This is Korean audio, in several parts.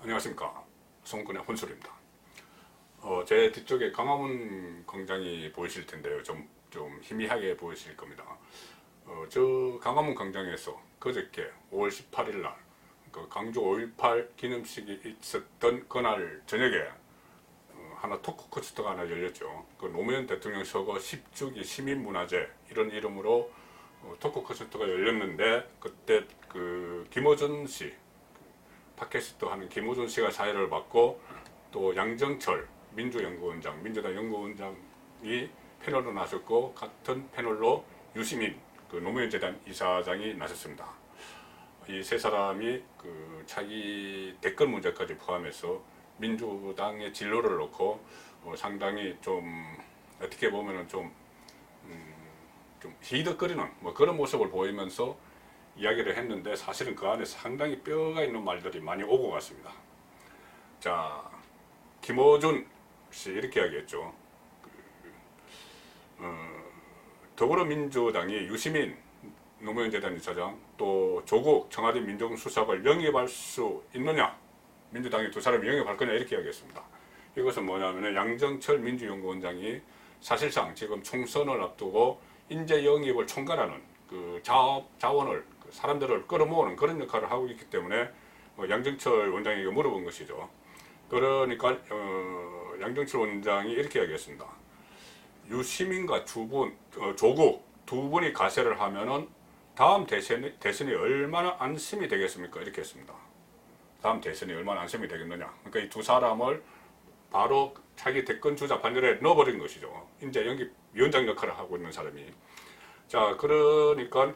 안녕하십니까. 송군의 혼술입니다. 제 뒤쪽에 강화문 광장이 보이실 텐데요. 좀 희미하게 보이실 겁니다. 저 강화문 광장에서 그저께 5월 18일 날, 그 광주 5.18 기념식이 있었던 그날 저녁에 하나 토크 콘서트가 하나 열렸죠. 그 노무현 대통령 서거 10주기 시민문화제 이런 이름으로 토크 콘서트가 열렸는데, 그때 그 김어준 씨, 팟캐스트 하는 김어준 씨가 사회를 받고, 또 양정철 민주연구원장, 민주당 연구원장이 패널로 나섰고, 같은 패널로 유시민 그 노무현재단 이사장이 나섰습니다. 이 세 사람이 그 자기 댓글 문제까지 포함해서 민주당의 진로를 놓고 상당히 좀 어떻게 보면은 좀 히덕거리는 뭐 그런 모습을 보이면서 이야기를 했는데, 사실은 그 안에 상당히 뼈가 있는 말들이 많이 오고 갔습니다. 자, 김어준 씨 이렇게 이야기했죠. 더불어민주당이 유시민 노무현재단 이사장, 또 조국 청와대 민정수석을 영입할 수 있느냐, 민주당이 두 사람을 영입할 거냐, 이렇게 이야기했습니다. 이것은 뭐냐면 양정철 민주연구원장이 사실상 지금 총선을 앞두고 인재 영입을 총괄하는 그 자원을, 그 사람들을 끌어모으는 그런 역할을 하고 있기 때문에 양정철 원장에게 물어본 것이죠. 그러니까 양정철 원장이 이렇게 이야기했습니다. 유시민과 조국 두 분이 가세를 하면은 다음 대선이 얼마나 안심이 되겠습니까? 이렇게 했습니다. 다음 대선이 얼마나 안심이 되겠느냐. 그러니까 이 두 사람을 바로 자기 대권 주자 반열에 넣어버린 것이죠. 인재 영입 위원장 역할을 하고 있는 사람이. 자, 그러니까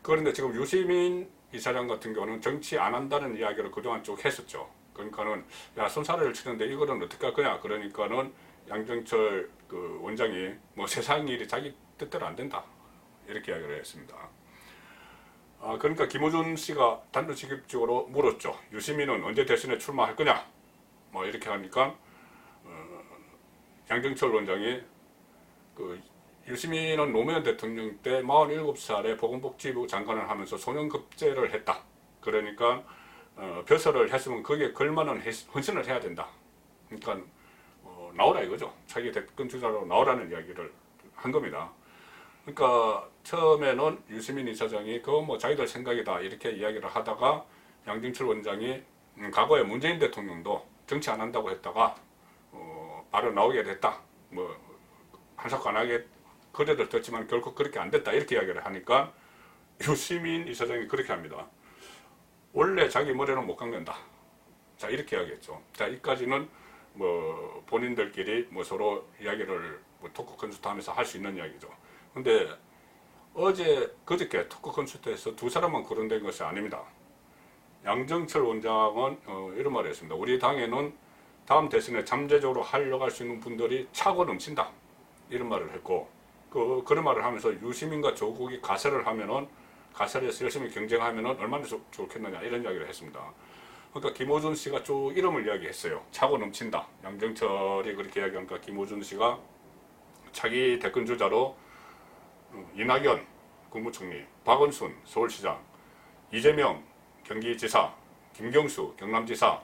그런데 지금 유시민 이사장 같은 경우는 정치 안 한다는 이야기를 그동안 쭉 했었죠. 그러니까는 야, 손사래를 치는데 이거는 어떻게 할 거냐. 그러니까는 양정철 그 원장이 뭐 세상 일이 자기 뜻대로 안 된다, 이렇게 이야기를 했습니다. 그러니까 김어준 씨가 단도직입적으로 물었죠. 유시민은 언제 대선에 출마할 거냐, 뭐 이렇게 하니까 양정철 원장이 그 유시민은 노무현 대통령 때 47살에 보건복지부 장관을 하면서 소년급제를 했다. 그러니까 벼슬을 했으면 거기에 걸맞는 헌신을 해야 된다. 그러니까 나오라 이거죠. 자기 대권 주자로 나오라는 이야기를 한 겁니다. 그러니까 처음에는 유시민 이사장이 그건 뭐 자기들 생각이다, 이렇게 이야기를 하다가 양정철 원장이 과거에 문재인 대통령도 정치 안 한다고 했다가 바로 나오게 됐다, 뭐 한사코 안 하게 그래도 됐지만 결국 그렇게 안 됐다, 이렇게 이야기를 하니까 유시민 이사장이 그렇게 합니다. 원래 자기 머리는 못 깎는다. 자, 이렇게 이야기했죠. 자, 이까지는 뭐 본인들끼리 뭐 서로 이야기를 뭐 토크 콘서트 하면서 할 수 있는 이야기죠. 근데 그저께 토크 콘서트에서 두 사람만 거론된 것이 아닙니다. 양정철 원장은 이런 말을 했습니다. 우리 당에는 다음 대선에 잠재적으로 하려고 할 수 있는 분들이 차고 넘친다, 이런 말을 했고, 그런 말을 하면서 유시민과 조국이 가세를 하면은, 가세에서 열심히 경쟁하면은 얼마나 좋겠느냐, 이런 이야기를 했습니다. 그러니까 김어준 씨가 쭉 이름을 이야기했어요. 차고 넘친다. 양정철이 그렇게 이야기하니까 김어준 씨가 자기 대권 주자로 이낙연 국무총리, 박원순 서울시장, 이재명 경기지사, 김경수 경남지사,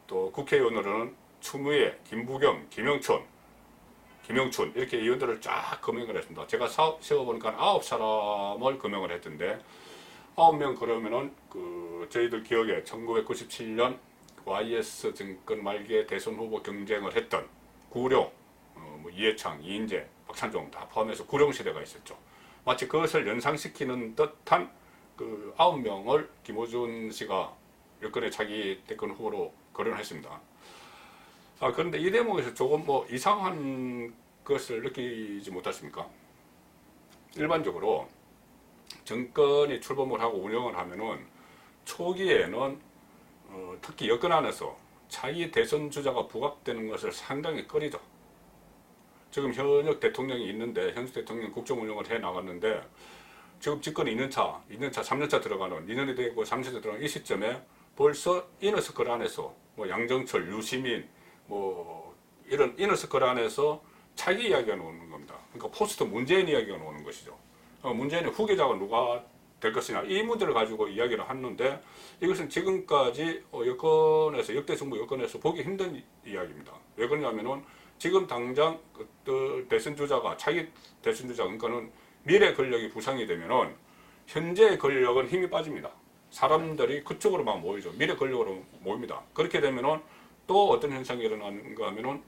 또 국회의원으로는 추미애, 김부겸, 김영춘 이렇게 의원들을 쫙 거명을 했습니다. 제가 세워보니까 9사람을 거명을 했던데, 9명 그러면은 저희들 기억에 1997년 YS 정권 말기에 대선 후보 경쟁을 했던 구룡, 뭐 이해창, 이인재, 박찬종 다 포함해서 구룡 시대가 있었죠. 마치 그것을 연상시키는 듯한 그 9명을 김어준 씨가 여권에 자기 대권 후보로 거론했습니다. 그런데 이 대목에서 조금 뭐 이상한 것을 느끼지 못하십니까? 일반적으로 정권이 출범을 하고 운영을 하면은 초기에는 특히 여권 안에서 자기 대선 주자가 부각되는 것을 상당히 꺼리죠. 지금 현역 대통령이 있는데, 현직 대통령 국정 운영을 해 나갔는데, 지금 집권이 2년차, 3년차 들어가는, 2년이 되고 3년차 들어가는 이 시점에 벌써 이너서클 안에서 뭐 양정철, 유시민, 뭐 이런 이너서클 안에서 자기 이야기가 나오는 겁니다. 그러니까 포스트 문재인 이야기가 나오는 것이죠. 문재인의 후계자가 누가 될 것이냐 이 문제를 가지고 이야기를 하는데 이것은 지금까지 여권에서 역대 정부 여권에서 보기 힘든 이야기입니다. 왜 그러냐면은 지금 당장 그 대선 주자가 차기 대선 주자 그러니까는 미래 권력이 부상이 되면은 현재 권력은 힘이 빠집니다. 사람들이 그쪽으로 막 모이죠. 미래 권력으로 모입니다. 그렇게 되면은 또 어떤 현상이 일어나는가 하면은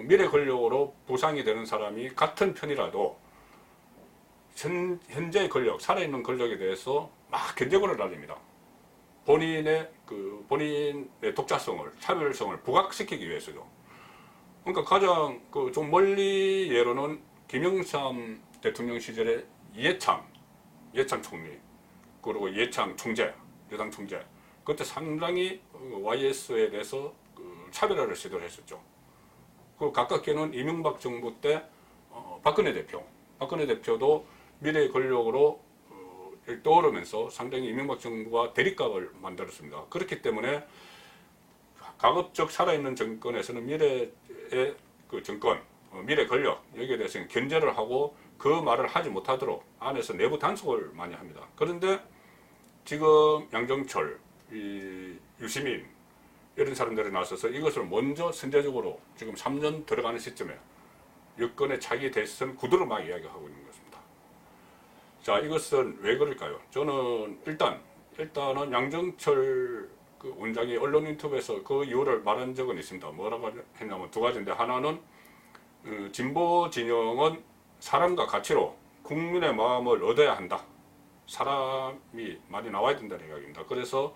미래 권력으로 부상이 되는 사람이 같은 편이라도 현재 권력, 살아있는 권력에 대해서 막 견제권을 날립니다. 본인의 독자성을, 차별성을 부각시키기 위해서죠. 그러니까 가장 좀 멀리 예로는 김영삼 대통령 시절에 이해창 총리, 그리고 이해창 총재, 여당 총재, 그때 상당히 YS에 대해서 차별화를 시도를 했었죠. 그 가깝게는 이명박 정부 때 박근혜 대표도 미래 권력으로 떠오르면서 상당히 이명박 정부와 대립각을 만들었습니다. 그렇기 때문에 가급적 살아있는 정권에서는 미래의 정권, 미래 권력 여기에 대해서는 견제를 하고 그 말을 하지 못하도록 안에서 내부 단속을 많이 합니다. 그런데 지금 양정철, 유시민 이런 사람들이 나서서 이것을 먼저 선제적으로 지금 3년 들어가는 시점에 여권의 차기 대선 구도를 막 이야기하고 있는 것입니다. 자, 이것은 왜 그럴까요? 저는 일단은 양정철 원장이 언론 인터뷰에서 그 이유를 말한 적은 있습니다. 뭐라고 했냐면 두 가지인데, 하나는 진보 진영은 사람과 가치로 국민의 마음을 얻어야 한다. 사람이 많이 나와야 된다는 이야기입니다. 그래서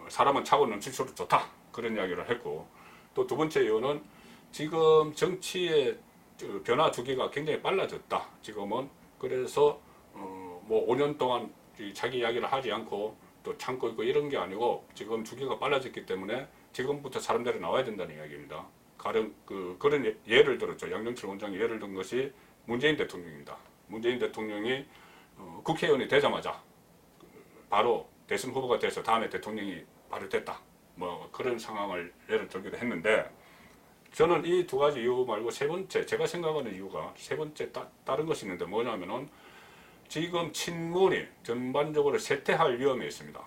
사람은 차고 넘칠수록 좋다. 그런 이야기를 했고, 또 두 번째 이유는 지금 정치의 변화 주기가 굉장히 빨라졌다. 지금은 그래서 뭐 5년 동안 자기 이야기를 하지 않고 또 참고 있고 이런 게 아니고 지금 주기가 빨라졌기 때문에 지금부터 사람들이 나와야 된다는 이야기입니다. 그런 예를 들었죠. 양정철 원장이 예를 든 것이 문재인 대통령입니다. 문재인 대통령이 국회의원이 되자마자 바로 대선 후보가 돼서 다음에 대통령이 바로 됐다. 뭐 그런 상황을 예를 들기도 했는데, 저는 이 두 가지 이유 말고 세 번째, 제가 생각하는 이유가 세 번째 다른 것이 있는데 뭐냐면은 지금 친문이 전반적으로 쇠퇴할 위험이 있습니다.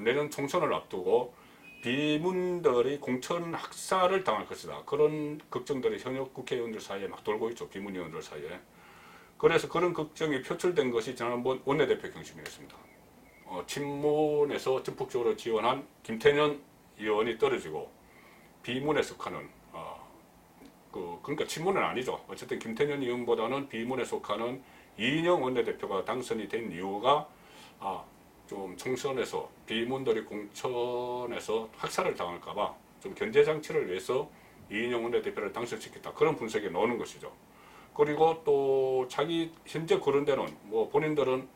내년 총선을 앞두고 비문들이 공천 학살을 당할 것이다. 그런 걱정들이 현역 국회의원들 사이에 막 돌고 있죠. 비문 의원들 사이에. 그래서 그런 걱정이 표출된 것이 지난번 원내대표 경심이었습니다. 친문에서 전폭적으로 지원한 김태년 의원이 떨어지고 비문에 속하는 그러니까 친문은 아니죠. 어쨌든 김태년 의원보다는 비문에 속하는 이인영 원내대표가 당선이 된 이유가 좀 총선에서 비문들이 공천에서 학살을 당할까봐 좀 견제 장치를 위해서 이인영 원내대표를 당선시켰다. 그런 분석이 나오는 것이죠. 그리고 또 자기 현재 거론되는 뭐 본인들은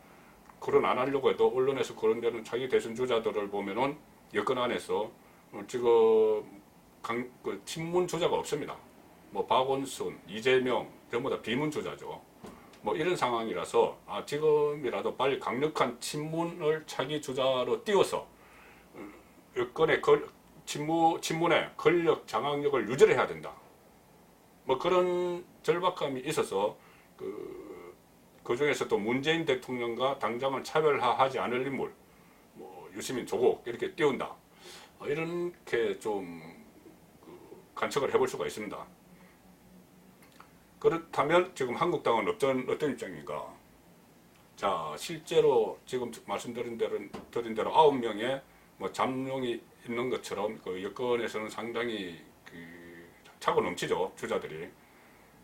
거론 안 하려고 해도 언론에서 거론되는 자기 대선 주자들을 보면은 여권 안에서 지금 친문 주자가 없습니다. 뭐 박원순, 이재명 전부 다 비문 주자죠. 뭐 이런 상황이라서 지금이라도 빨리 강력한 친문을 차기 주자로 띄워서 여권의 친문의 권력 장악력을 유지를 해야 된다. 뭐 그런 절박감이 있어서 그 중에서 또 문재인 대통령과 당장은 차별화하지 않을 인물, 뭐 유시민, 조국 이렇게 띄운다. 이렇게 좀 관측을 해볼 수가 있습니다. 그렇다면 지금 한국당은 어떤 입장인가? 자, 실제로 지금 말씀드린 대로 9명의 뭐 잠룡이 있는 것처럼 그 여권에서는 상당히 차고 넘치죠, 주자들이.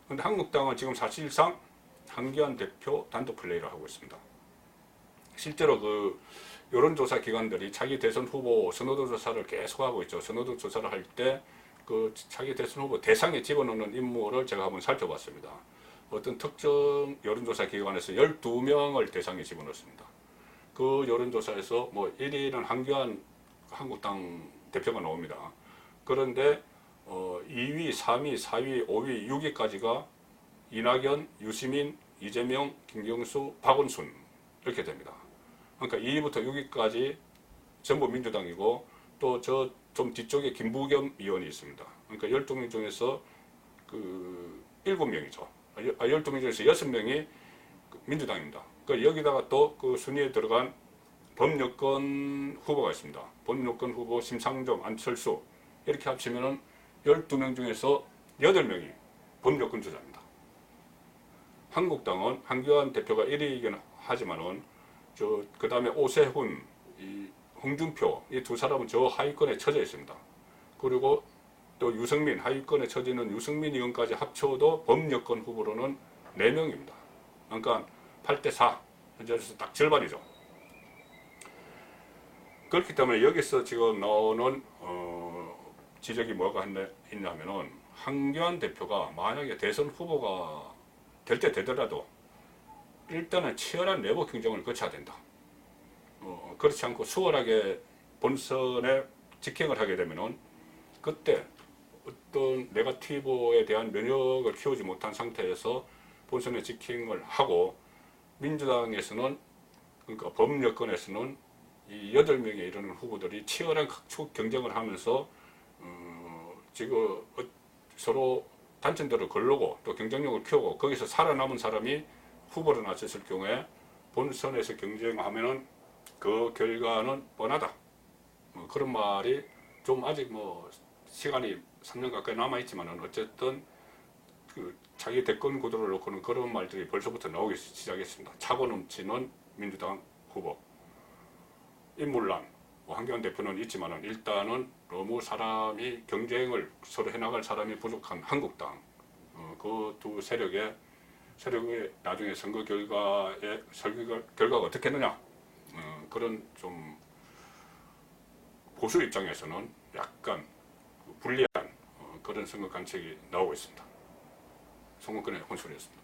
근데 한국당은 지금 사실상 한기환 대표 단독 플레이를 하고 있습니다. 실제로 여론조사 기관들이 차기 대선 후보 선호도 조사를 계속하고 있죠. 선호도 조사를 할 때 차기 대선 후보 대상에 집어넣는 인물을 제가 한번 살펴봤습니다. 어떤 특정 여론조사 기관에서 12명을 대상에 집어넣습니다. 그 여론조사에서 뭐 1위는 한기환 한국당 대표가 나옵니다. 그런데 2위, 3위, 4위, 5위, 6위까지가 이낙연, 유시민, 이재명, 김경수, 박원순 이렇게 됩니다. 그러니까 2위부터 6위까지 전부 민주당이고, 또 저 좀 뒤쪽에 김부겸 의원이 있습니다. 그러니까 12명 중에서 7명이죠. 12명 중에서 6명이 민주당입니다. 그 여기다가 또 그 순위에 들어간 범여권 후보가 있습니다. 범여권 후보 심상정, 안철수 이렇게 합치면은 12명 중에서 8명이 범여권 주자입니다. 한국당은 한교안 대표가 1위이긴 하지만은 그 다음에 오세훈, 홍준표 이 두 사람은 저 하위권에 처져 있습니다. 그리고 또 유승민, 하위권에 처지는 유승민 의원까지 합쳐도 범여권 후보로는 4명입니다. 그러니까 8대4, 현재로서 딱 절반이죠. 그렇기 때문에 여기서 지금 나오는 지적이 뭐가 있냐면은 한교안 대표가 만약에 대선 후보가 될 때 되더라도 일단은 치열한 내부 경쟁을 거쳐야 된다. 그렇지 않고 수월하게 본선에 직행을 하게 되면은 그때 어떤 네거티브에 대한 면역을 키우지 못한 상태에서 본선에 직행을 하고 민주당에서는 그러니까 범여권에서는 이 8명에 이르는 후보들이 치열한 각축 경쟁을 하면서 지금 서로 단점들을 걸르고 또 경쟁력을 키우고 거기서 살아남은 사람이 후보로 나섰을 경우에 본선에서 경쟁하면은 그 결과는 뻔하다. 그런 말이 좀 아직 뭐 시간이 3년 가까이 남아있지만은 어쨌든 그 자기 대권 구도를 놓고는 그런 말들이 벌써부터 나오기 시작했습니다. 차고 넘치는 민주당 후보. 인물난, 한교안 대표는 있지만은 일단은 너무 사람이 경쟁을 서로 해나갈 사람이 부족한 한국당. 그 두 세력이 나중에 선거 결과가 어떻게 했느냐. 그런 좀 보수 입장에서는 약간 불리한 그런 선거 관측이 나오고 있습니다. 송건근의 혼술이었습니다.